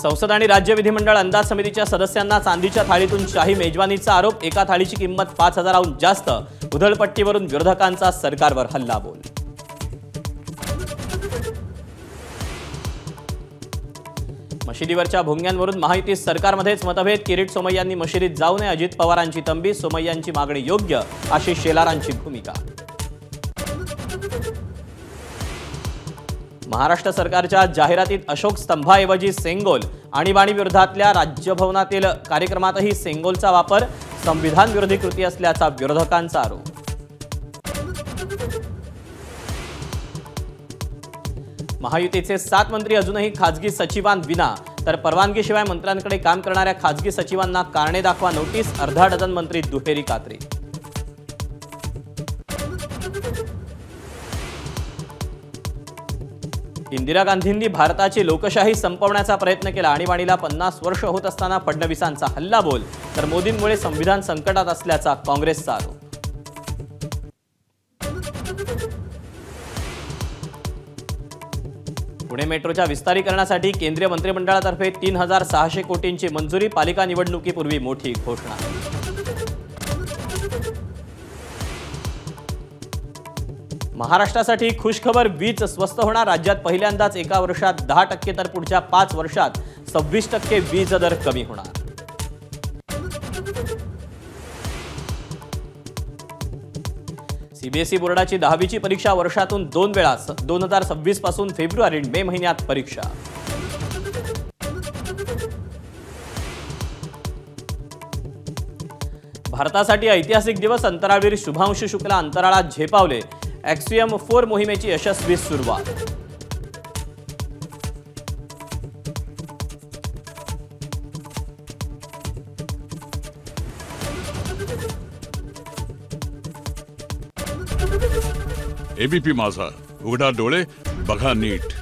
संसद आणि राज्य विधिमंडळ अंदाज समितीच्या सदस्यांना चांदीच्या थाळीतून शाही मेजवानीचा आरोप। एका थाळीची किंमत 5,000हून जास्त। उधळपट्टीवरून विरोधकांचा सरकारवर हल्लाबोल। मशिदीवरच्या भोंग्यांवरून महायुती सरकारमध्येच मतभेद। किरीट सोमय्यांनी मशिदीत जाऊ नये, अजित पवारांची तंबी। सोमय्यांची मागणी योग्य, आशिष शेलारांची भूमिका। महाराष्ट्र सरकारच्या जाहिरातीत अशोक स्तंभाऐवजी सेंगोल। आणीबाणी विरोधातल्या राज्यभवनातील कार्यक्रमातही सेंगोलचा वापर। संविधान विरोधी कृती असल्याचा विरोधकांचा आरोप। महायुतीचे 7 मंत्री अजूनही खासगी सचिवांविना, तर परवानगीशिवाय मंत्र्यांकडे काम करणाऱ्या खासगी सचिवांना कारणे दाखवा नोटीस। अर्धा डझन मंत्री दुहेरी कात्री। इंदिरा गांधींनी भारताची लोकशाही संपवण्याचा प्रयत्न केला। आणीबाणीला 50 वर्ष होत असताना फडणवीसांचा हल्लाबोल, तर मोदींमुळे संविधान संकटात असल्याचा काँग्रेसचा आरोप। पुणे मेट्रोच्या विस्तारीकरणासाठी केंद्रीय मंत्रिमंडळातर्फे 3,600 कोटींची मंजुरी। पालिका निवडणुकीपूर्वी मोठी घोषणा। महाराष्ट्रासाठी खुशखबर, वीज स्वस्त होणार। राज्यात पहिल्यांदाच एका वर्षात 10% तर पुढच्या 5 वर्षात 26% वीज दर कमी होणार। सीबीएसई बोर्डाची 10वीची परीक्षा वर्षातून 2 वेळा 2026 पासून फेब्रुवारी मे महिन्यात परीक्षा। भारतासाठी ऐतिहासिक दिवस। अंतराळवीर शुभांशु शुक्ला अंतराळात झेपावले। एक्सियम 4 मोहिमेची यशस्वी सुरुवात। एबीपी माझा, उघडा डोळे बघा नीट।